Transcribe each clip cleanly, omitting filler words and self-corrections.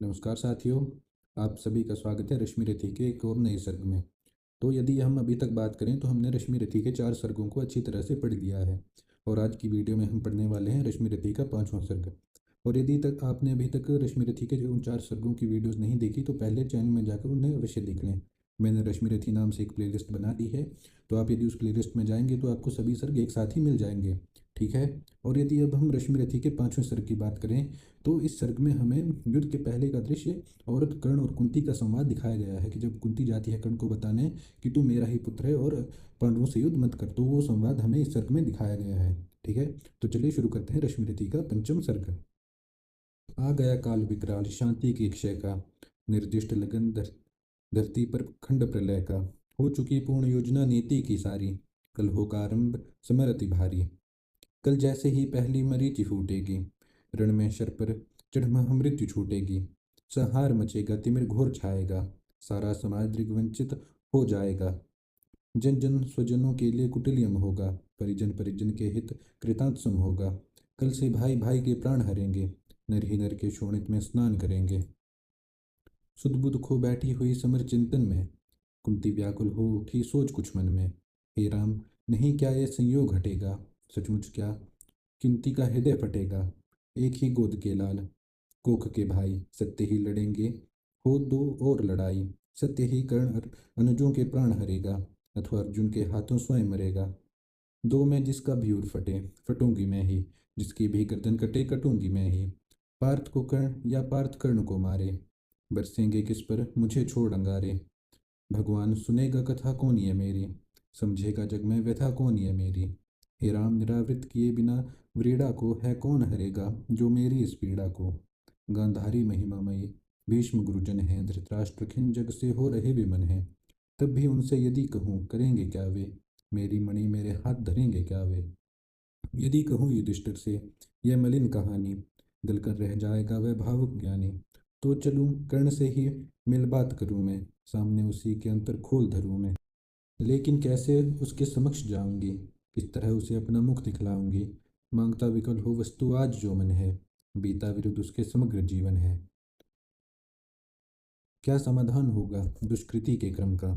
नमस्कार साथियों, आप सभी का स्वागत है रश्मि रथी के एक और नए सर्ग में। तो यदि हम अभी तक बात करें तो हमने रश्मि रथी के 4 सर्गों को अच्छी तरह से पढ़ लिया है और आज की वीडियो में हम पढ़ने वाले हैं रश्मि रथी का 5वां सर्ग। और यदि तक आपने अभी तक रश्मि रथी के उन 4 सर्गों की वीडियोज़ नहीं देखी तो पहले चैनल में जाकर उन्हें अवश्य देख लें। मैंने रश्मि रथी नाम से एक प्लेलिस्ट बना दी है, तो आप यदि उस प्लेलिस्ट में जाएँगे तो आपको सभी सर्ग एक साथ ही मिल जाएँगे, ठीक है? और यदि अब हम रश्मि रथी के 5वें सर्ग की बात करें तो इस सर्ग में हमें युद्ध के पहले का दृश्य और कर्ण और कुंती का संवाद दिखाया गया है कि जब कुंती जाती है कर्ण को बताने कि तू मेरा ही पुत्र है और पांडवों से युद्ध मत कर, तो वो संवाद हमें इस सर्ग में दिखाया गया है। ठीक है, तो चलिए शुरू करते हैं रश्मि रथी का 5वां सर्ग। आ गया काल विकराल शांति की क्षय का, निर्दिष्ट लगन धरती पर खंड प्रलय का। हो चुकी पूर्ण योजना नीति की सारी, कल होगा आरंभ समर अति भारी। कल जैसे ही पहली मरीचि फूटेगी, रण में शर पर चढ़ मृत्यु छूटेगी। संहार मचेगा तिमिर घोर छाएगा, सारा समाज दृग्वंचित हो जाएगा। जन जन स्वजनों के लिए कुटिलियम होगा, परिजन परिजन के हित कृतांत सम होगा। कल से भाई भाई के प्राण हरेंगे, नर ही नर के शोणित में स्नान करेंगे। सुध बुध खो बैठी हुई समर चिंतन में, कुंती व्याकुल हो उठी सोच कुछ मन में। हे राम, नहीं क्या ये संयोग हटेगा, सचमुच क्या कुंती का हृदय फटेगा। एक ही गोद के लाल, कोख के भाई, सत्य ही लड़ेंगे, हो दो और लड़ाई। सत्य ही कर्ण अनुजों के प्राण हरेगा, अथवा अर्जुन के हाथों स्वयं मरेगा। दो में जिसका भी उर फटे, फटूंगी मैं ही, जिसकी भी गर्दन कटे कटूंगी मैं ही। पार्थ को कर्ण या पार्थ कर्ण को मारे, बरसेंगे किस पर मुझे छोड़ अंगारे। भगवान सुनेगा कथा कौन ये मेरी, समझेगा जग में व्यथा कौन ये मेरी। हे राम, निरावृत किए बिना व्रीड़ा को है कौन हरेगा, जो मेरी इस पीड़ा को। गांधारी महिमामयी भीष्म गुरुजन हैं, धृतराष्ट्र खिन जग से हो रहे विमन हैं। तब भी उनसे यदि कहूँ करेंगे क्या वे, मेरी मणि मेरे हाथ धरेंगे क्या वे। यदि कहूँ युधिष्ठिर से यह मलिन कहानी, दिल कर रह जाएगा वह भावुक ज्ञानी। तो चलूँ कर्ण से ही मिल बात करूँ मैं, सामने उसी के अंतर खोल धरूँ मैं। लेकिन कैसे उसके समक्ष जाऊंगी, किस तरह उसे अपना मुख दिखलाऊंगी। मांगता विकल हो वस्तु आज जो मन है, बीता विरुद्ध उसके समग्र जीवन है। क्या समाधान होगा दुष्कृति के क्रम का,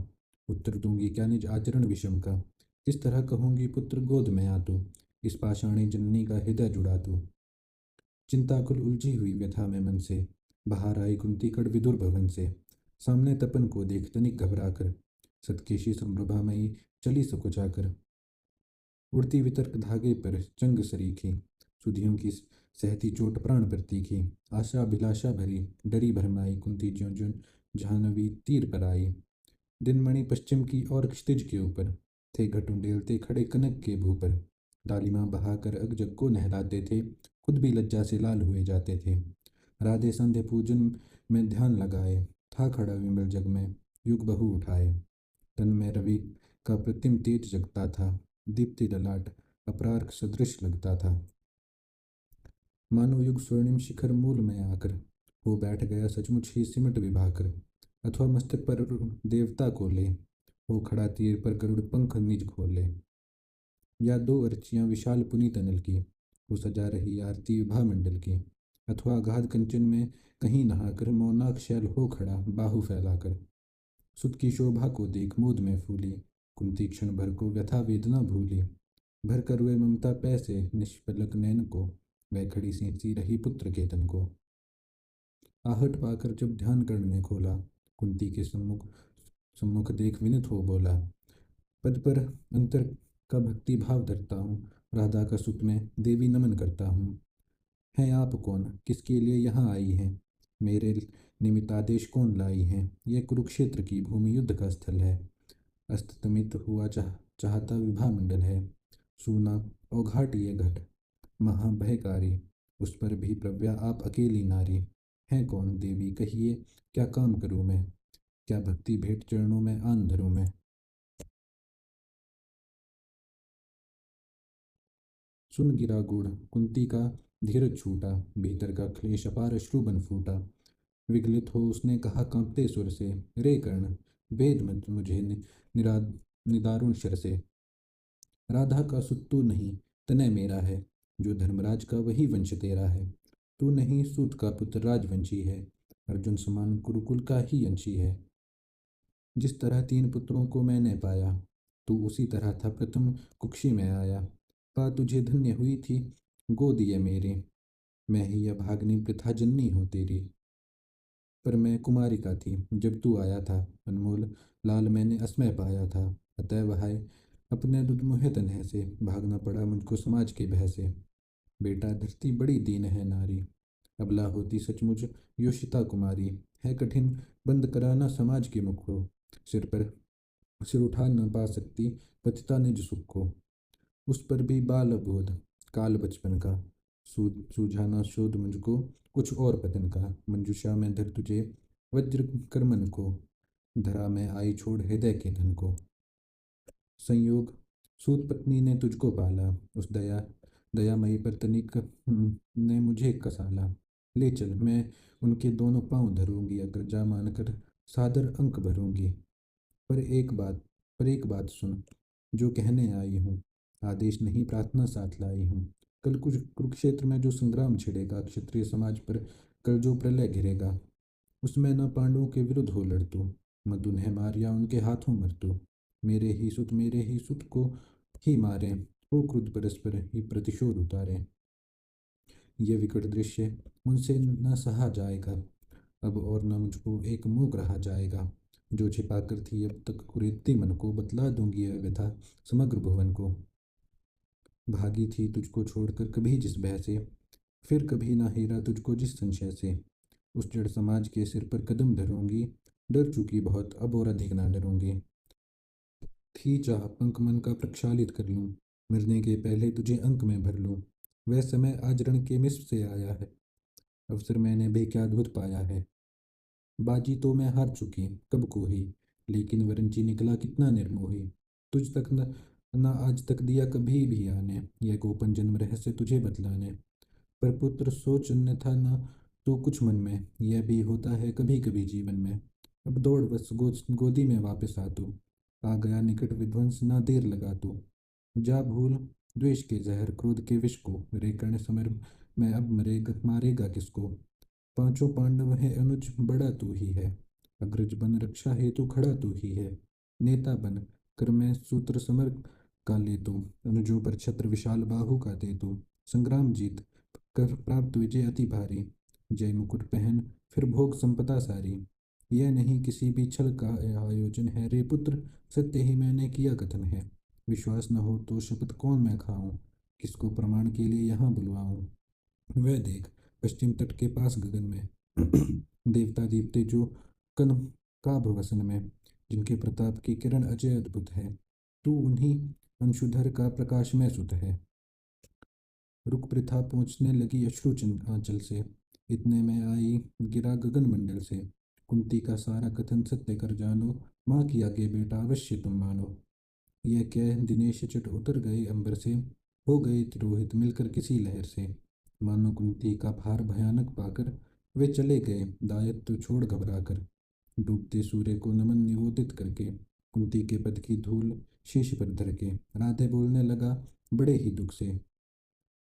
उत्तर दूंगी क्या निज आचरण विषम का। इस तरह कहूंगी पुत्र गोद में आ तू, इस पाषाणी जननी का हृदय जुड़ा तू। चिंताकुल उलझी हुई व्यथा में मन से, बाहर आई कुंती कड़ विदुर भवन से। सामने तपन को देख तनिक घबरा कर, सतकेशी संप्रभा मई चली सकुचाकर। उड़ती वितर्क धागे पर चंग सरीखी, सुधियों की सहती चोट प्राण पर तीखी। आशा अभिलाषा भरी डरी भरमाई, कुंती ज्यों ज्यों जाह्नवी तीर पर आई। दिनमणि पश्चिम की और क्षितिज के ऊपर, थे घट उंडेलते खड़े कनक के भूपर। लालिमा बहाकर अग जग को नहलाते थे, खुद भी लज्जा से लाल हुए जाते थे। राधे संध्या पूजन में ध्यान लगाए, था खड़ा विमल जग में युग बहु उठाए। तन में रवि का प्रतिम तेज जगता था, दीप्ति ललाट अपरार्क सदृश लगता था। मानो युग स्वर्णिम शिखर मूल में आकर, हो बैठ गया सचमुच ही सिमट विभाकर। अथवा मस्तक पर देवता को ले, हो खड़ा तीर पर गरुड़ पंख निज खोले। या दो अर्चियां विशाल पुनीत अनल की, वो सजा रही आरती विभा मंडल की। अथवा अगाध कंचन में कहीं नहाकर, मौनाक शैल हो खड़ा बाहु फैलाकर। सुत की शोभा को देख मोद में फूली, कुंती क्षण भर को व्यथा वेदना भूली। भर कर वे ममता पैसे निष्पलक नैन को, वह खड़ी सी रही पुत्र के तन को। आहट पाकर जब ध्यान कर्ण ने खोला, कुंती के सम्मुख सम्मुख देख विनित हो बोला। पद पर अंतर का भक्ति भाव धरता हूँ, राधा का सुत में देवी नमन करता हूँ। हैं आप कौन, किसके लिए यहाँ आई हैं, मेरे निमित्त आदेश कौन लाई हैं। यह कुरुक्षेत्र की भूमि युद्ध का स्थल है, अस्तमित हुआ चाहता विभा मंडल है। सूना और घाट ये घट महाभयकारी, उस पर भी प्रव्या आप अकेली नारी। हैं कौन देवी कहिए, क्या काम करूँ मैं, क्या भक्ति भेंट चरणों में आन धरूँ मैं। सुन गिरा गुड़ कुंती का धीरज छूटा, भीतर का क्लेश अपार अश्रु बन फूटा। विगलित हो उसने कहा कांपते सुर से, रे कर्ण भेद मत मुझे निदारुण शर से। राधा का सुत तू नहीं, तनय मेरा है, जो धर्मराज का वही वंश तेरा है। तू नहीं सूत का पुत्र राजवंशी है, अर्जुन समान कुरुकुल का ही अंशी है। जिस तरह तीन पुत्रों को मैंने पाया, तू उसी तरह था प्रथम कुक्षी में आया। पा तुझे धन्य हुई थी गोद ये मेरी, मैं ही अभागिनी प्रथा जननी हूँ तेरी। पर मैं कुमारिका थी जब तू आया था, अनमोल लाल मैंने असमय पाया था। अतएव हाय अपने दुधमुहे तनह से, भागना पड़ा मुझको समाज के भय से। बेटा धरती बड़ी दीन है नारी, अबला होती सचमुच योषिता कुमारी। है कठिन बंद कराना समाज के मुख को, सिर पर सिर उठा न पा सकती पतिता निज सुख को। उस पर भी बाल बोध काल बचपन का, सूझा ना शोध मुझको कुछ और पतन का। मंजुषा में धर तुझे वज्र कर मन को, धरा में आई छोड़ हृदय के धन को। संयोग सूत पत्नी ने तुझको पाला, उस दयामयी पर तनिक ने मुझे कसाला। ले चल मैं उनके दोनों पांव धरूंगी, अग्रजा मानकर सादर अंक भरूंगी। पर एक बात पर एक बात सुन, जो कहने आई हूँ, आदेश नहीं प्रार्थना साथ लाई हूँ। कल कुछ कुरुक्षेत्र में जो संग्राम छिड़ेगा, क्षत्रिय समाज पर कल जो प्रलय घिरेगा, उसमें न पांडवों के विरुद्ध हो लड़ तू, मत उन्हें मार या उनके हाथों मर तू। मेरे ही सुत को ही मारे, हो क्रुद्ध परस्पर ही प्रतिशोध उतारे। ये विकट दृश्य मुझसे न सहा जाएगा, अब और न मुझको एक मूक रहा जाएगा। जो छिपा कर थी अब तक कुरीति मन को, बतला दूंगी यह व्यथा समग्र भुवन को। भागी थी तुझको छोड़कर कभी जिस भय से, फिर कभी ना हेरा तुझको जिस संशय से। उस जड़ समाज के सिर पर कदम धरूंगी, डर चुकी बहुत अब और अधिक ना डरूंगी। थी चाह पंख मन का प्रक्षालित कर लूं, मरने के पहले तुझे अंक में भर लूं। वह समय आज रण के मिस्र से आया है, अवसर मैंने भी क्या अद्भुत पाया है। बाजी तो मैं हार चुकी कब को ही, लेकिन वरंची निकला कितना निर्मोही। तुझ तक न आज तक दिया कभी भी आने, यह गोपन जन्म रहस्य तुझे बतलाने। पर पुत्र सोच अन्यथा न तो कुछ मन में, यह भी होता है कभी कभी जीवन में। अब दौड़ बस गोदी में वापस आ तू, आ गया निकट विध्वंस ना देर लगा तू। जा भूल द्वेष के जहर क्रोध के विष को, रे कर्ण समर में अब मारेगा किसको। पांचों पांडव है अनुज बड़ा तू ही है, अग्रज बन रक्षा हेतु खड़ा तू ही है। नेता बन कर मैं सूत्र समर का ले तू, अनुजों पर छत्र विशाल बाहु का दे तू। संग्राम जीत कर प्राप्त विजय अति भारी, जय मुकुट पहन फिर भोग संपदा सारी। यह नहीं किसी भी छल का आयोजन है रे पुत्र, सत्य ही मैंने किया कथन है। विश्वास न हो तो शपथ कौन मैं खाऊं, किसको प्रमाण के लिए यहाँ बुलवाऊं। वह देख पश्चिम तट के पास गगन में देवता दीप्ते जो कन काभ वसन में, जिनके प्रताप की किरण अजय अद्भुत है। तू उन्हीं अंशुधर का प्रकाश में सुत है। रुक प्रथा पहुँचने लगी अश्रुचन आंचल से, इतने में आई गिरा गगन मंडल से। कुंती का सारा कथन सत्य कर जानो, माँ की आगे बेटा अवश्य तुम मानो। यह कह दिनेश चट उतर गए अंबर से, हो गए तिरोहित मिलकर किसी लहर से। मानो कुंती का भार भयानक पाकर वे चले गए दायित्व छोड़ घबरा कर। डूबते सूर्य को नमन निवेदित करके, कुंती के पद की धूल शीश पर धर के, राधे बोलने लगा बड़े ही दुख से।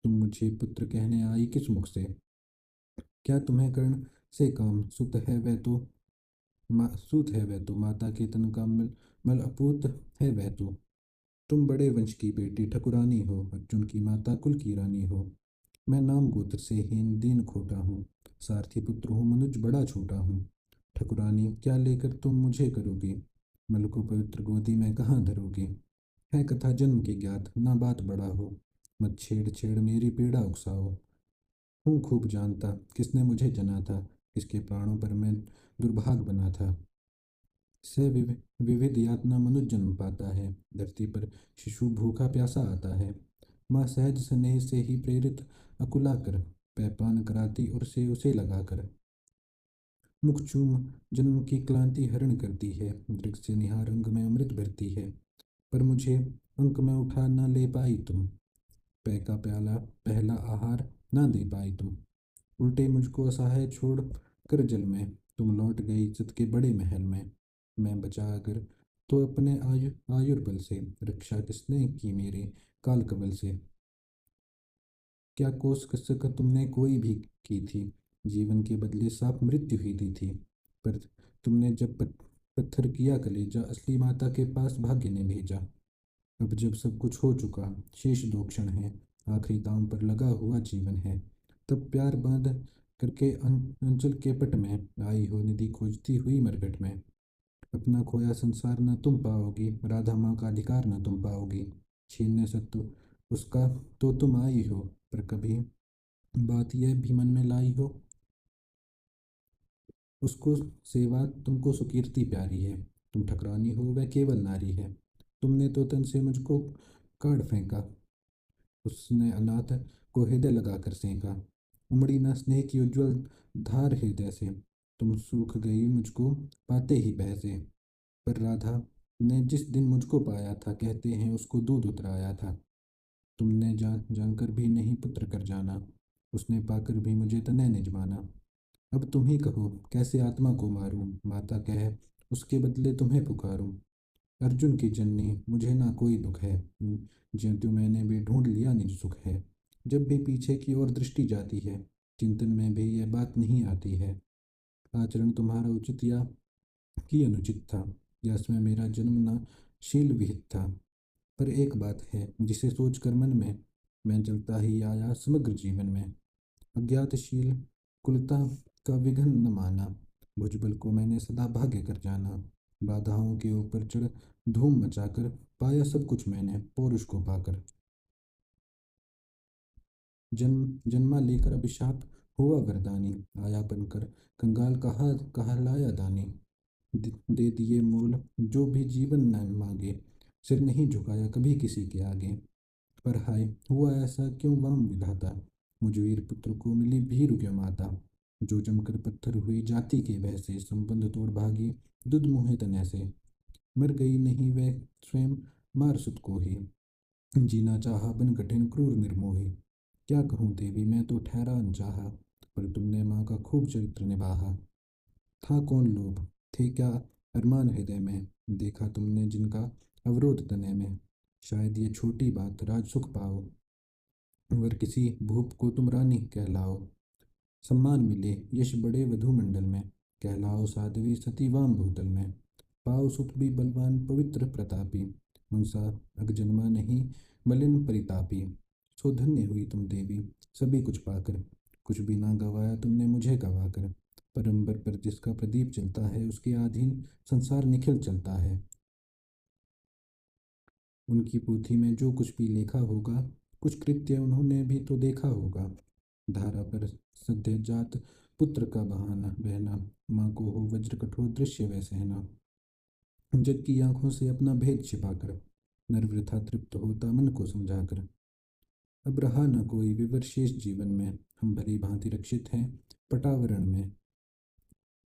तुम मुझे पुत्र कहने आई किस मुख से, क्या तुम्हें कर्ण से काम, सुत है वह तो सूत है वह तो, माता के तन का मल अपूत है वह तो। तुम बड़े वंश की बेटी ठकुरानी हो, अर्जुन की माता कुल की रानी हो। मैं नाम गोत्र से हीन दीन खोटा हूँ, सारथी पुत्र हूँ मनुज बड़ा छोटा हूँ। ठकुरानी क्या लेकर तुम मुझे करोगी, मल को पवित्र गोदी में कहाँ धरोगी। है कथा जन्म की ज्ञात ना बात बड़ा हो, मत छेड़ छेड़ मेरी पीड़ा उकसाओ। हूँ खूब जानता किसने मुझे जना था, किसके प्राणों पर मैं दुर्भाग बना था। से विविध यातना मनुष्य जन्म पाता है, धरती पर शिशु भूखा प्यासा आता है। माँ सहज स्नेह से ही प्रेरित अकुला कर, पैपान कराती और से उसे लगाकर। मुख चूम जन्म की क्लांति हरण करती है, दृग से निहार अंग में अमृत भरती है। पर मुझे अंक में उठा न ले पाई तुम, पै का प्याला पहला आहार ना दे पाई तुम। उल्टे मुझको असहाय छोड़ कर जल में, तुम लौट गई इज्जत के बड़े महल में। मैं बचा अगर तो अपने आयुर्बल से, रक्षा किसने की मेरे काल कबल से। क्या कोस कसक तुमने कोई भी की थी, जीवन के बदले साफ मृत्यु ही दी थी। पर तुमने जब पत्थर किया कलेजा, असली माता के पास भाग्य ने भेजा। अब जब सब कुछ हो चुका, शेष 2 क्षण है, आखिरी दांव पर लगा हुआ जीवन है, तब प्यार बांध करके अंचल के पट में आई हो निधि खोजती हुई मरघट में। अपना खोया संसार न तुम पाओगी, राधा माँ का अधिकार न तुम पाओगी, छीनने सत्तू उसका तो तुम आई हो। पर कभी बात यह भी मन में लाई हो, उसको सेवा तुमको सुकीर्ति प्यारी है, तुम ठकरानी हो वह केवल नारी है। तुमने तो तन से मुझको काढ़ फेंका, उसने अनाथ को हृदय लगाकर सेंका। उमड़ी न स्नेह की उज्जवल धार हृदय से, तुम सूख गई मुझको पाते ही बह से। पर राधा ने जिस दिन मुझको पाया था, कहते हैं उसको दूध उतराया था। तुमने जान जानकर भी नहीं पुत्र कर जाना, उसने पाकर भी मुझे तनय निज माना। अब तुम ही कहो कैसे आत्मा को मारूं, माता कहे उसके बदले तुम्हें पुकारूं। अर्जुन की जननी मुझे ना कोई दुख है, ज्यों त्यों मैंने भी ढूंढ लिया निज सुख है। जब भी पीछे की ओर दृष्टि जाती है, चिंतन में भी यह बात नहीं आती है, आचरण तुम्हारा उचित या कि अनुचित था, या इसमें मेरा जन्म ना शील विहित था। पर एक बात है जिसे सोचकर मन में मैं जलता ही आया समग्र जीवन में। अज्ञातशील कुलता का विघन न माना, भुजबल को मैंने सदा भाग्य कर जाना। बाधाओं के ऊपर चढ़ धूम मचाकर, पाया सब कुछ मैंने पौरुष को पाकर। जन्म जन्मा लेकर अभिशाप हुआ वरदानी, आया बनकर कंगाल कहा लाया दानी। दे दिए मोल जो भी जीवन न मांगे, सिर नहीं झुकाया कभी किसी के आगे। पर हाय हुआ ऐसा क्यों वाम विधाता, मुझ वीर पुत्र को मिली भीरु क्यों माता। जो जमकर पत्थर हुई जाति के भय से, संबंध तोड़ भागी दुध मुहे तने से। मर गई नहीं वह स्वयं मार सुत को ही, जीना चाहा बन कठिन क्रूर निर्मोही। क्या कहूँ देवी मैं तो ठहरा अनचाहा, पर तुमने माँ का खूब चरित्र निभाहा। था कौन लोभ, थे क्या अरमान हृदय में, देखा तुमने जिनका अवरोध तने में। शायद ये छोटी बात राज सुख पाओ, अगर किसी भूप को तुम रानी कहलाओ। सम्मान मिले यश बड़े वधु मंडल में, कहलाओ साध्वी सती वाम भूतल में। पाओ सुत भी बलवान पवित्र प्रतापी, मुंसा अगजन्मा नहीं मलिन परितापी। सो धन्य हुई तुम देवी सभी कुछ पाकर, कुछ भी ना गवाया तुमने मुझे गवाकर। परम्बर पर जिसका प्रदीप चलता है, उसके अधीन संसार निखिल चलता है। उनकी पोथी में जो कुछ भी लिखा होगा, कुछ कृत्य उन्होंने भी तो देखा होगा। धारा पर सद्य जात पुत्र का बहाना बहना, माँ को हो वज्र कठोर दृश्य वह सहना। जग की आंखों से अपना भेद छिपाकर, नर वृथा तृप्त होता मन को समझाकर। अब रहा न कोई विवर शेष जीवन में, हम भली भांति रक्षित हैं पटावरण में।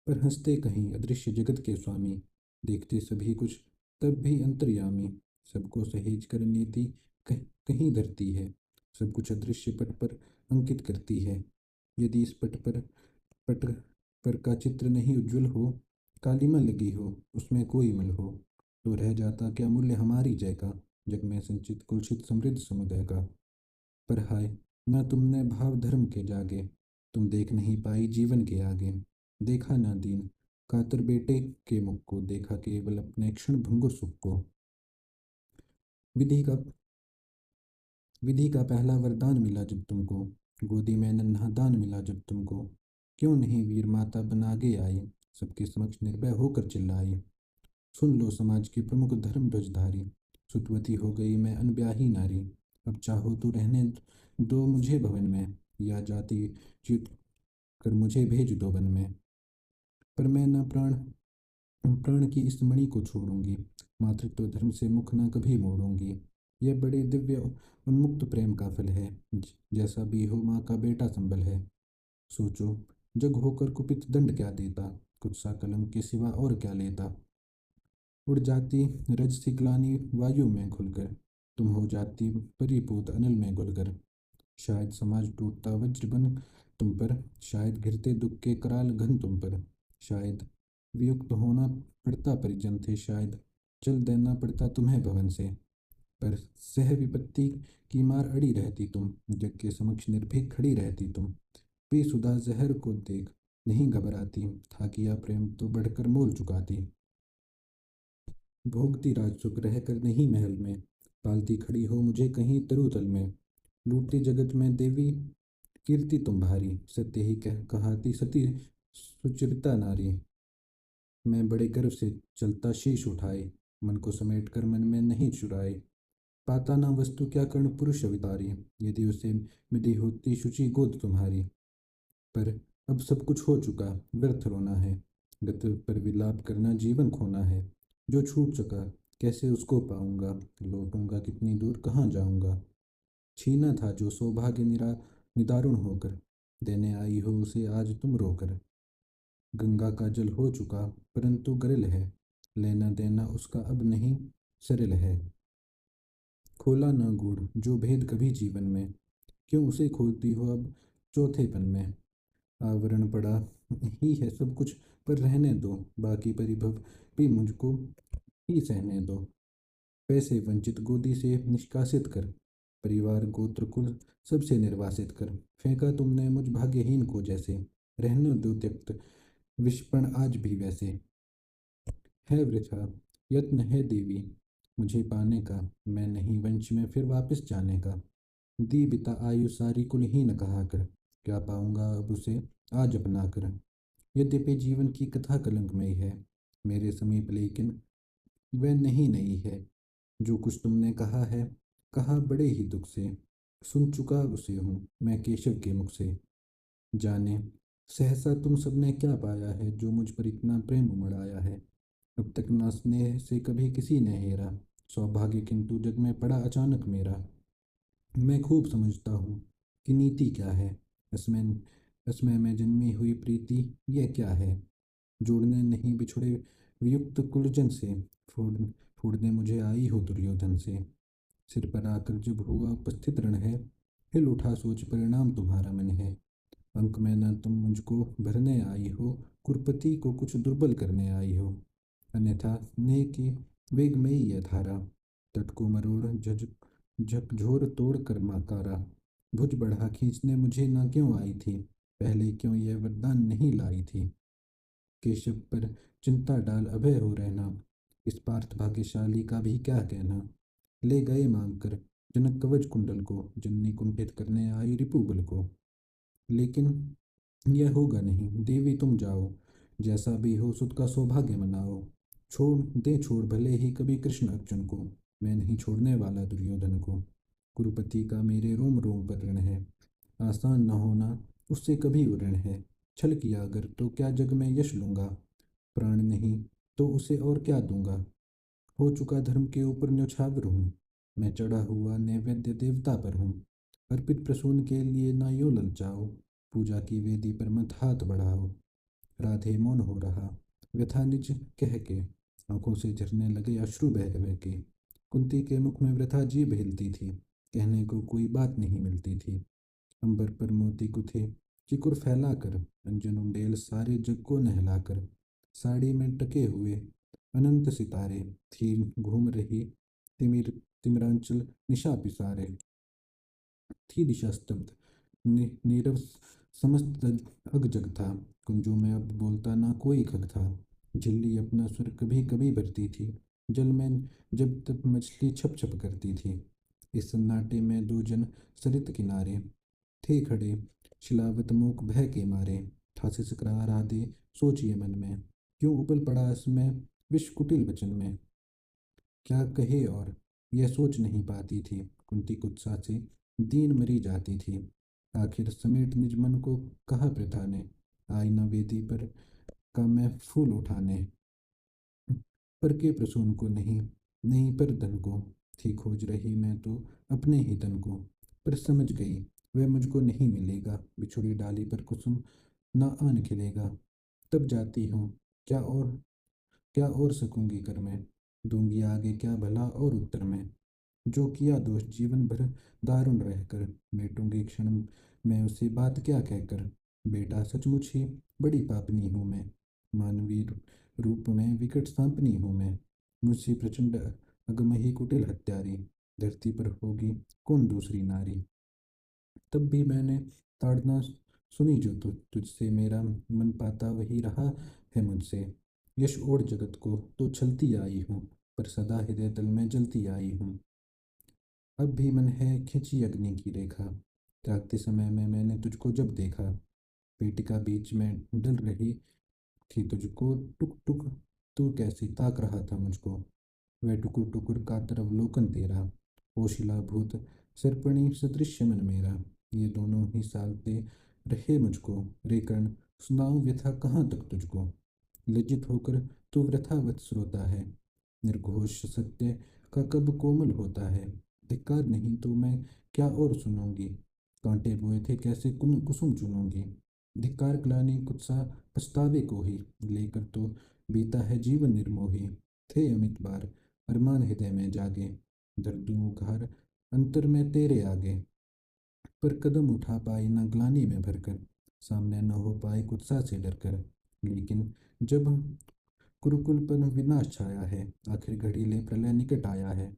पर हंसते कहीं अदृश्य जगत के स्वामी, देखते सभी कुछ तब भी अंतर्यामी। सबको सहेज कर नीति कहीं धरती है, सब कुछ अदृश्य पट पर अंकित करती है। यदि इस पट पर का चित्र नहीं उज्जवल हो, कालीमा लगी हो उसमें कोई मल हो, तो रह जाता क्या मूल्य हमारी जय का, जग में संचित कुलसित समृद्ध समुदाय का। पर हाय न तुमने भाव धर्म के जागे, तुम देख नहीं पाई जीवन के आगे। देखा ना दीन कातर बेटे के मुख को, देखा केवल अपने क्षण भंगुर सुख को। विधि का विधि का पहला वरदान मिला जब तुमको, गोदी में नन्हा दान मिला जब तुमको। क्यों नहीं वीर माता बन आगे आई, सबके समक्ष निर्भय होकर चिल्लाई। सुन लो समाज की प्रमुख धर्म ध्वजधारी, सुतवती हो गई मैं अनब्याही नारी। अब चाहो तो रहने दो मुझे भवन में, या जाति च्युत कर मुझे भेज दो वन में। पर मैं न प्राण प्राण की इस मणि को छोड़ूंगी, मातृत्व धर्म से मुख न कभी मोड़ूंगी। यह बड़े दिव्य उन्मुक्त प्रेम का फल है, जैसा भी हो माँ का बेटा संबल है। सोचो जग होकर कुपित दंड क्या देता, कुछ सा कलंक के सिवा और क्या लेता। उड़ जाती रज सी ग्लानि वायु में खुलकर, तुम हो जाती परिपूत अनल में घुलकर। शायद समाज टूटता वज्र बन तुम पर, शायद घिरते दुख के कराल घन तुम पर। शायद वियुक्त होना पड़ता परिजन थे, शायद चल देना पड़ता तुम्हें भवन से। पर सह विपत्ति की मार अड़ी रहती तुम, जग के समक्ष निर्भीक खड़ी रहती तुम। बेसुधा जहर को देख नहीं घबराती, था किया प्रेम तो बढ़कर मोल चुकाती। भोगती राज सुख रहकर नहीं महल में, पालती खड़ी हो मुझे कहीं तरुतल में। लूटती जगत में देवी कीर्ति तुम्हारी, सत्य ही कहाती सती सुचरिता नारी। मैं बड़े गर्व से चलता शीश उठाए, मन को समेट कर मन में नहीं चुराए। पाता ना वस्तु क्या कर्ण पुरुष अवतारी, यदि उसे मिली होती शुचि गोद तुम्हारी। पर अब सब कुछ हो चुका, व्यर्थ रोना है। गत पर विलाप करना जीवन खोना है। जो छूट चुका कैसे उसको पाऊंगा, लौटूंगा कितनी दूर कहाँ जाऊंगा। छीना था जो सौभाग्य निदारुण होकर, देने आई हो उसे आज तुम रोकर। गंगा का जल हो चुका परंतु गरिल है, लेना देना उसका अब नहीं सरल है। खोला न गूढ़ जो भेद कभी जीवन में, क्यों उसे खोलती हो अब चौथेपन में। आवरण पड़ा ही है सब कुछ, पर रहने दो बाकी परिभव भी मुझको ही सहने दो। पैसे वंचित गोदी से निष्कासित कर, परिवार गोत्र कुल सबसे निर्वासित कर। फेंका तुमने मुझ भाग्यहीन को जैसे, रहने दो त्यक्त विषपण आज भी वैसे। है वृथा यत्न है देवी मुझे पाने का, मैं नहीं वंश में फिर वापस जाने का। दी बिता आयु सारी कुलहीन कहा कर, क्या पाऊंगा अब उसे आज अपना कर। यद्यपि जीवन की कथा कलंकमयी है मेरे समीप, लेकिन वह नहीं नहीं है। जो कुछ तुमने कहा है, कहा बड़े ही दुख से, सुन चुका उसे हूँ मैं केशव के मुख से। जाने सहसा तुम सबने क्या पाया है, जो मुझ पर इतना प्रेम उमड़ आया है। अब तक ना स्नेह से कभी किसी ने हेरा, सौभाग्य किंतु जग में पड़ा अचानक मेरा। मैं खूब समझता हूँ कि नीति क्या है, इसमें इसमें में जन्मी हुई प्रीति यह क्या है। जोड़ने नहीं बिछुड़े वियुक्त कुलजन से, फोड़ फोड़ने मुझे आई हो दुर्योधन से। सिर पर आकर जब हुआ उपस्थित रण है, हिल उठा सोच परिणाम तुम्हारा मन है। अंक में न तुम मुझको भरने आई हो, कुरपति को कुछ दुर्बल करने आई हो। अन्यथा स्नेह की वेग में ही यह धारा, तट को मरोड़ झज झकझोर तोड़ कर माकारा। भुज बढ़ा खींचने मुझे ना क्यों आई थी, पहले क्यों यह वरदान नहीं लाई थी। केशव पर चिंता डाल अभय हो रहना, इस पार्थ भाग्यशाली का भी क्या कहना। ले गए मांग कर जनक कवच कुंडल को, जननी कुंठित करने आई रिपुबल को। लेकिन यह होगा नहीं, देवी तुम जाओ, जैसा भी हो सुत का सौभाग्य मनाओ। छोड़ भले ही कभी कृष्ण अर्जुन को, मैं नहीं छोड़ने वाला दुर्योधन को। कुरुपति का मेरे रोम रोम पर ऋण है, आसान न होना उससे कभी ऋण है। छल किया अगर तो क्या जग में यश लूंगा, प्राण नहीं तो उसे और क्या दूंगा। हो चुका धर्म के ऊपर न्यौछावर हूँ, मैं चढ़ा हुआ नैवेद्य देवता पर हूँ। अर्पित प्रसून के लिए ना यो ललचाओ, पूजा की वेदी पर मत हाथ बढ़ाओ। राधे मौन हो रहा व्यथा निज कह के, आंखों से झरने लगे अश्रु बह बह के। कुंती के मुख में वृथा जीभ हिलती थी, कहने को कोई बात नहीं मिलती थी। अंबर पर मोती गुथे चिकुर फैलाकर, अंजन उंडेल सारे जग को नहलाकर। साड़ी में टके हुए अनंत सितारे, थी घूम रही तिमिर तिमिरांचल निशा पिसारे। थी दिशा स्तब्ध, नीरव समस्त अग जग था। कुंजों में अब बोलता ना कोई खग था। झिल्ली अपना स्वर कभी कभी भरती थी, जल में जब तब मछली छप छप करती थी। इस सन्नाटे में दो जन सरित किनारे थे खड़े, शिलावत मूक भय के मारे। ठासी सकरा राधे सोचिए मन में, क्यों उबल पड़ा इसमें विष कुटिल वचन में। क्या कहे और यह सोच नहीं पाती थी, कुंती कुत्सा से दीन मरी जाती थी। आखिर समेट निज मन को कहा प्रथा ने, आई न वेदी पर का मैं फूल उठाने। पर के प्रसून को नहीं, नहीं पर धन को, थी खोज रही मैं तो अपने ही तन को। पर समझ गई वह मुझको नहीं मिलेगा, बिछुड़ी डाली पर कुसुम ना आन खिलेगा। तब जाती हूँ क्या और सकूंगी कर मैं, दूंगी आगे क्या भला और उत्तर में। जो किया दोष जीवन भर दारुण रहकर, मेटूंगी क्षण में उसे बात क्या कहकर। बेटा सचमुच ही बड़ी पापनी हूँ मैं, मानवीय रूप में विकट सांपनी हूँ मैं। मुझसे प्रचंड अगमही कुटिल हत्यारी, धरती पर होगी कौन दूसरी नारी। तब भी मैंने ताड़ना सुनी जो तुझसे मेरा मन पाता वही रहा है मुझसे। यश और जगत को तो छलती आई हूँ, पर सदा हृदय तल में जलती आई हूँ। अब भी मन है खिंची अग्नि की रेखा, त्यागते समय में मैंने तुझको जब देखा। पेटिका बीच में डल रही थी तुझको, टुक टुक तू कैसी ताक रहा था मुझको। वह टुकुर टुकुर कातर अवलोकन तेरा, होशिला भूत सर्पणी सदृश्य मन मेरा। ये दोनों ही सालते रहे मुझको, रे कर्ण सुनाऊं व्यथा कहाँ तक तुझको। लज्जित होकर तू व्यथावत श्रोता है, निर्घोष सत्य का कब कोमल होता है। धिक्कार नहीं तो मैं क्या और सुनूंगी, कांटे बोए थे कैसे कुसुम चुनूंगी। धिक्कार ग्लानि कुत्सा पछतावे को ही, लेकर तो बीता है जीवन निर्मोही। थे अमित बार अरमान हृदय में जागे, दर्दों उघार अंतर में तेरे आगे। पर कदम उठा पाई न ग्लानि में भरकर, सामने न हो पाए कुत्सा से डरकर। लेकिन जब कुरुकुल पर विनाश छाया है, आखिर घड़ी ले प्रलय निकट आया है।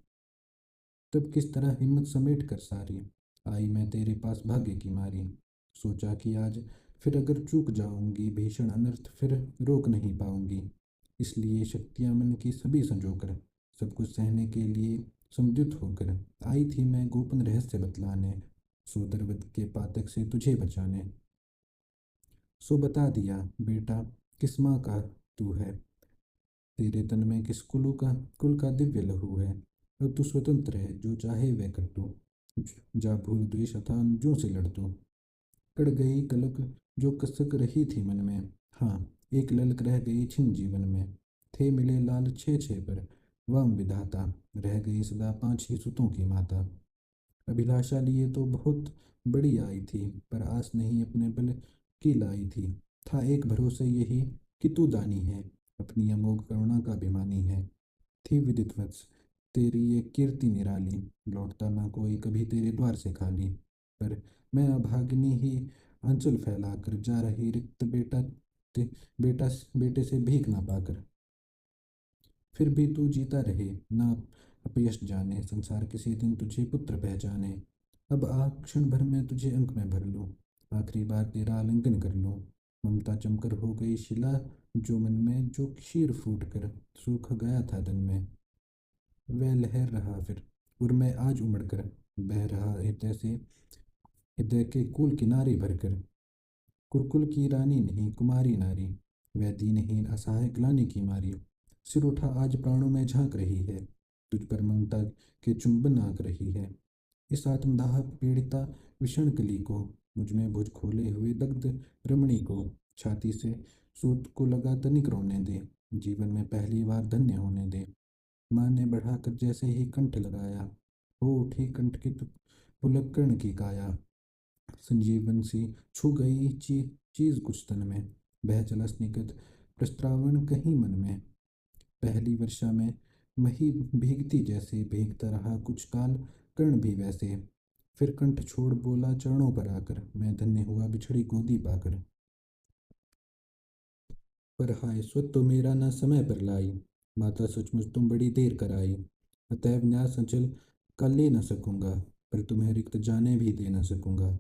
तब किस तरह हिम्मत समेट कर सारी आई मैं तेरे पास भाग्य की मारी। सोचा कि आज फिर अगर चूक जाऊंगी, भीषण अनर्थ फिर रोक नहीं पाऊंगी। इसलिए शक्तियां मन की सभी संजोकर, सब कुछ सहने के लिए समझुत होकर आई थी मैं गोपन रहस्य बतलाने, सोदरवत के पातक से तुझे बचाने। सो बता दिया बेटा, किस माँ का तू है, तेरे तन में किस कुल का दिव्य लहू है। अब तू स्वतंत्र है, जो चाहे वह कर तू, जा भूल द्वेष अथान अंजों से लड़ तू। कड़ गई कलक जो कसक रही थी मन में, हाँ एक ललक रह गई छिन जीवन में। थे मिले लाल छः छः पर, वाम विधाता रह गई सदा पाँच ही सुतों की माता। अभिलाषा लिए तो बहुत बड़ी आई थी, पर आस नहीं अपने बल की लाई थी। था एक भरोसे यही कि तू दानी है, अपनी अमोघ करुणा का अभिमानी है। थी विदित वत्स तेरी ये कीर्ति निराली, लौटता ना कोई कभी तेरे द्वार से खाली। पर मैं अभागिनी ही आंचल फैलाकर जा रही रिक्त बेटा बेटे से भीख ना पाकर। फिर भी तू जीता रहे ना अपयश जाने, संसार किसी दिन तुझे पुत्र पहचाने। अब आ क्षण भर में तुझे अंक में भर लूं, आखिरी बार तेरा आलिंगन कर लूं। ममता जमकर हो गई शिला जो मन में, जो क्षीर फूट कर सूख गया था तन में। वह लहर रहा फिर और मैं आज उमड़ कर, बह रहा हृदय से, हृदय के कूल किनारे भरकर। कुरकुल की रानी नहीं कुमारी नारी, वह दीनहीन असहाय ग्लानि की मारी। सिर उठा आज प्राणों में झांक रही है, तुझ पर ममता के चुंबन आंक रही है। इस आत्मदाह पीड़िता विषण कली को, मुझ में भुज खोले हुए दग्ध रमणी को, छाती से सूत को लगा तनिक रोने दे, जीवन में पहली बार धन्य होने दे। माँ ने बढ़ाकर जैसे ही कंठ लगाया, हो उठी कंठ की पुलक्कण की काया। संजीवन सी छू गई चीज कुछ तन में, बह चला स्निग्ध प्रस्त्रावण कहीं मन में। पहली वर्षा में मही भीगती जैसे भीगता रहा कुछ काल, कर्ण भी वैसे। फिर कंठ छोड़ बोला चरणों पर आकर, मैं धन्य हुआ बिछड़ी गोदी पाकर। पर हाय स्वत तो मेरा ना समय पर लाई, माता सचमुच तुम बड़ी देर कर आई। अतएव न्यास अचल का ले न सकूंगा, पर तुम्हें रिक्त जाने भी दे न सकूंगा।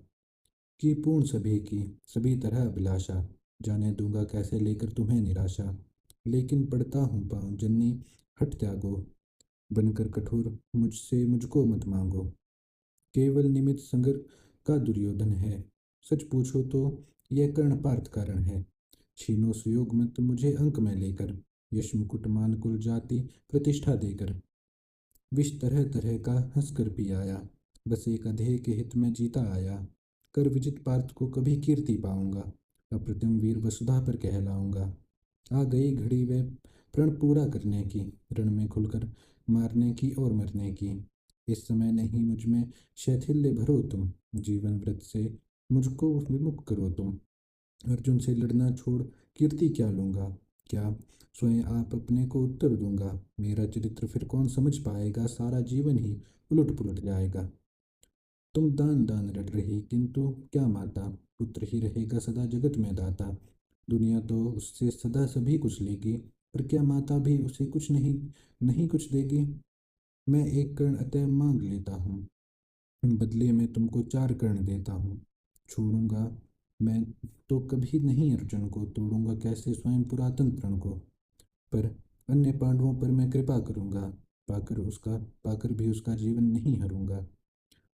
कि पूर्ण सभी की सभी तरह अभिलाषा, जाने दूंगा कैसे लेकर तुम्हें निराशा। लेकिन पढ़ता हूँ पाँव जननी हट त्यागो, बनकर कठोर मुझसे मुझको मत मांगो। केवल निमित्त संगर का दुर्योधन है, सच पूछो तो यह कर्ण पार्थ कारण है। छीनो सुयोग मत मुझे अंक में लेकर, यश मुकुट मान कुल जाति प्रतिष्ठा देकर। विष तरह तरह का हंस कर पी आया, बस एक अधेय के हित में जीता आया। कर विजित पार्थ को कभी कीर्ति पाऊंगा, अप्रतिम वीर वसुधा पर कहलाऊंगा। आ गई घड़ी वे प्रण पूरा करने की, रण में खुलकर मारने की और मरने की। इस समय नहीं मुझ में शैथिल्य भरो तुम, जीवन व्रत से मुझको विमुख करो तुम। अर्जुन से लड़ना छोड़ कीर्ति क्या लूंगा, क्या स्वयं आप अपने को उत्तर दूंगा। मेरा चरित्र फिर कौन समझ पाएगा, सारा जीवन ही उलट पुलट जाएगा। तुम दान दान रट रही किंतु क्या माता, पुत्र ही रहेगा सदा जगत में दाता। दुनिया तो उससे सदा सभी कुछ लेगी, पर क्या माता भी उसे कुछ नहीं नहीं कुछ देगी। मैं एक कर्ण अतः मांग लेता हूँ, बदले में तुमको चार कर्ण देता हूँ। छोड़ूंगा मैं तो कभी नहीं अर्जुन को तोड़ूंगा, कैसे स्वयं पुरातन प्रण को। पर अन्य पांडवों पर मैं कृपा करूंगा, पाकर भी उसका जीवन नहीं हरूंगा।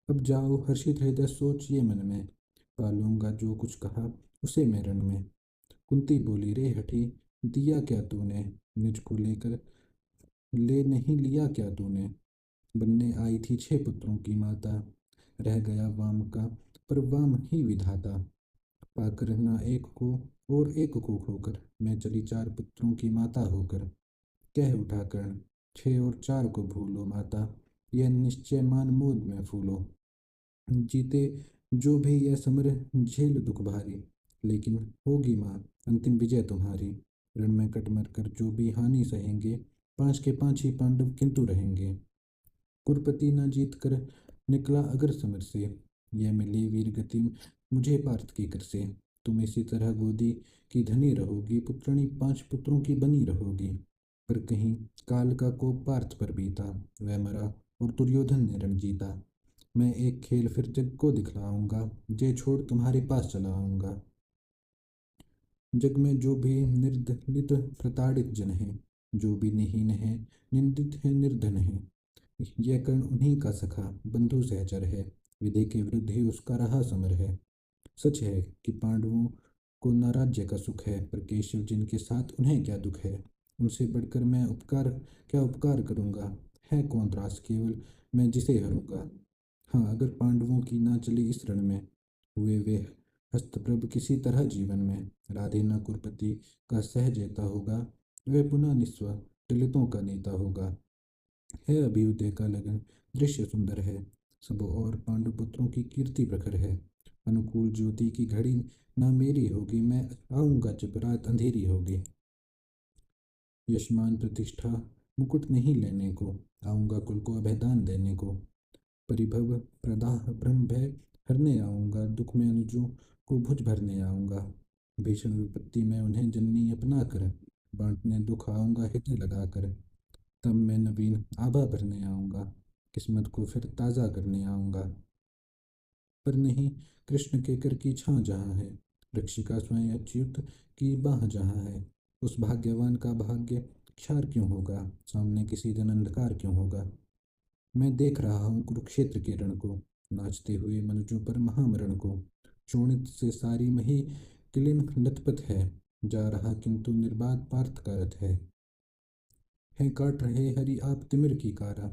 अब जाओ हर्षित हृदय सोचिए मन में, पालूंगा जो कुछ कहा उसे मैं रण में। कुंती बोली, रे हठी, दिया क्या तूने, निज को लेकर ले नहीं लिया क्या तूने। बनने आई थी 6 पुत्रों की माता, रह गया वाम का पर वाम ही विधाता। पाकर न एक को और एक को खोकर, मैं चली 4 पुत्रों की माता होकर। कह उठा कर्ण, 6 और 4 को भूलो माता, यह निश्चय मान मोद में फूलो। जीते जो भी यह समर झेल दुख भारी, लेकिन होगी माँ अंतिम विजय तुम्हारी। रण में कट मर कर जो भी हानि सहेंगे, 5 के 5 ही पांडव किंतु रहेंगे। कुरपति न जीत कर निकला अगर समर से, यह मिली वीर गति मुझे पार्थ की कर से। तुम इसी तरह गोदी की धनी रहोगी, पुत्रणी 5 पुत्रों की बनी रहोगी। पर कहीं काल का कोप पार्थ पर बीता, वह मरा और दुर्योधन ने रण जीता। मैं एक खेल फिर जग को दिखलाऊंगा, जे छोड़ तुम्हारे पास चला आऊंगा। जग में जो भी निर्दलित प्रताड़ित जन है, जो भी नहीं है निंदित है निर्धन है, यह कर्ण उन्हीं का सखा बंधु सहचर है। विधि के विरुद्ध ही उसका रहा समर है। सच है कि पांडवों को न राज्य का सुख है, पर केशव जिनके साथ उन्हें क्या दुख है। उनसे बढ़कर मैं क्या उपकार करूंगा, है कौन त्रास केवल मैं जिसे हरूंगा। हाँ, अगर पांडवों की ना चली इस रण में, हुए वे हस्तप्रभ किसी तरह जीवन में। राधे न कुरपति का सहजेता होगा, वह पुनः निस्व दलितों का नेता होगा। है अभ्युदय का लगन दृश्य सुंदर है, सब और पांडुपुत्रों की कीर्ति प्रखर है। अनुकूल ज्योति की घड़ी ना मेरी होगी, मैं आऊंगा जब रात अंधेरी होगी। यशमान प्रतिष्ठा मुकुट नहीं लेने को, आऊंगा कुल को अभयदान देने को। परिभव प्रदाह ब्रह्म भय हरने आऊंगा, दुख में अनुजों को भुज भरने आऊंगा। भीषण विपत्ति में उन्हें जननी अपना कर, बांटने दुख आऊंगा हृदय लगाकर। तब मैं नवीन आभा भरने आऊंगा, किस्मत को फिर ताज़ा करने आऊंगा। पर नहीं, कृष्ण के कर की छाँ जहाँ है, रक्षिका स्वयं अच्युत की बाह जहाँ है। उस भाग्यवान का भाग्य क्षार क्यों होगा, सामने किसी दिन अंधकार क्यों होगा। मैं देख रहा हूँ कुरुक्षेत्र के रण को, नाचते हुए मनुजों पर महामरण को। शोणित से सारी मही किलिन लथपथ है, जा रहा किंतु निर्बाध पार्थ का रथ है काट रहे हरि आप तिमिर की कारा,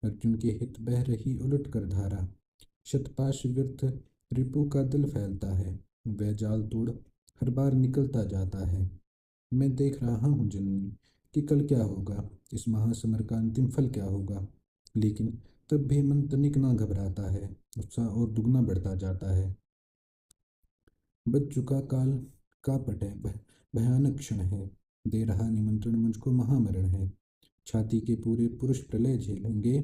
अर्जुन के हित बह रही उलट कर धारा। शतपाश व्यर्थ रिपु का दल फैलता है, वह जाल तोड़ हर बार निकलता जाता है। मैं देख रहा हूँ जननी कि कल क्या होगा, इस महासमर का अंतिम फल क्या होगा। लेकिन तब भी मन तनिक ना घबराता है, उत्साह और दुगना बढ़ता जाता है। बच चुका काल का पट है, भयानक क्षण है, दे रहा निमंत्रण मुझको महामरण है। छाती के पूरे पुरुष प्रलय झेलेंगे,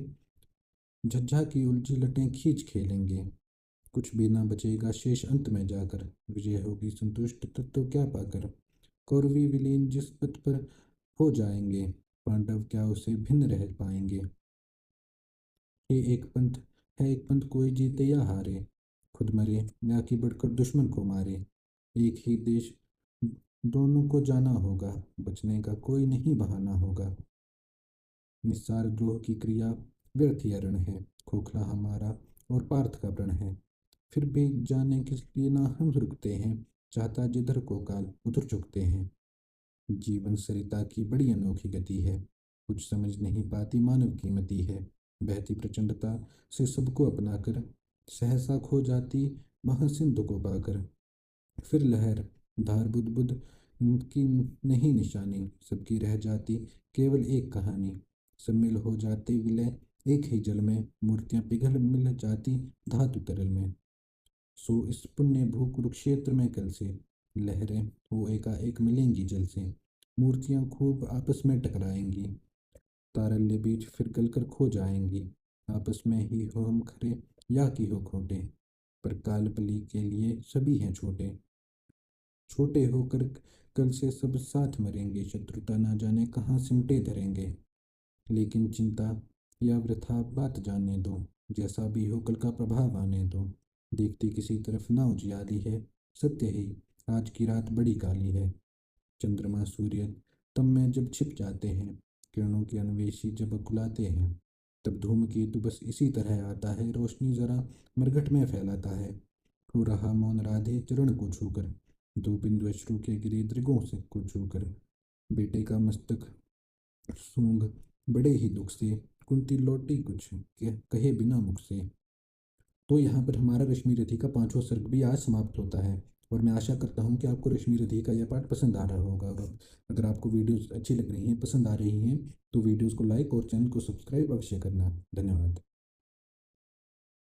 झज्झा की उलझी लटें खींच खेलेंगे। कुछ भी ना बचेगा शेष अंत में जाकर, विजय होगी संतुष्ट तब तो क्या पाकर। कौरवी विलीन जिस पथ पर हो जाएंगे, पांडव क्या उसे भिन्न रह पाएंगे। ये एक पंथ कोई जीते या हारे, खुद मरे या कि बढ़कर दुश्मन को मारे। एक ही देश दोनों को जाना होगा, बचने का कोई नहीं बहाना होगा। निस्सार द्रोह की क्रिया व्यर्थ या रण है, खोखला हमारा और पार्थ का प्रण है। फिर भी जाने किस लिए ना हम रुकते हैं, चाहता जिधर को काल उधर झुकते हैं। जीवन सरिता की बड़ी अनोखी गति है, कुछ समझ नहीं पाती मानव की मति है। बहती प्रचंडता से सबको अपनाकर, सहसा खो जाती महासिंधु को पाकर। फिर लहर धार बुद बुद की नहीं निशानी, सबकी रह जाती केवल एक कहानी। सब मिल हो जाते विलय एक ही जल में, मूर्तियां पिघल मिल जाती धातु तरल में। सो इस पुण्य भू कुरुक्षेत्र में कल से, लहरें हो एकाएक मिलेंगी जल से। मूर्तियां खूब आपस में टकराएंगी, तारल्य बीच फिर गलकर खो जाएंगी। आपस में ही हो हम खरे या कि हो खोटे, पर काल बलि के लिए सभी हैं छोटे। छोटे होकर कल से सब साथ मरेंगे, शत्रुता ना जाने कहाँ सिमटे धरेंगे। लेकिन चिंता या वृथा बात जाने दो, जैसा भी हो कल का प्रभाव आने दो। देखती किसी तरफ ना उजियाली है, सत्य ही आज की रात बड़ी काली है। चंद्रमा सूर्य तब में जब छिप जाते हैं, किरणों के अन्वेषी जब अकुलाते हैं, तब धूमकेतु बस इसी तरह आता है, रोशनी जरा मरघट में फैलाता है। हो रहा मौन राधे चरण को छूकर, दो बिंदु अश्रु के गिरे दृगों से को छूकर। बेटे का मस्तक सूंघ बड़े ही दुख से, कुंती लौटी कुछ कहे बिना मुख से। तो यहाँ पर हमारा रश्मि रथी का पांचवा सर्ग भी आज समाप्त होता है। और मैं आशा करता हूँ कि आपको रश्मि रथी का यह पाठ पसंद आ रहा होगा। और अगर आपको वीडियोस अच्छी लग रही हैं, पसंद आ रही हैं, तो वीडियोस को लाइक और चैनल को सब्सक्राइब अवश्य करना। धन्यवाद।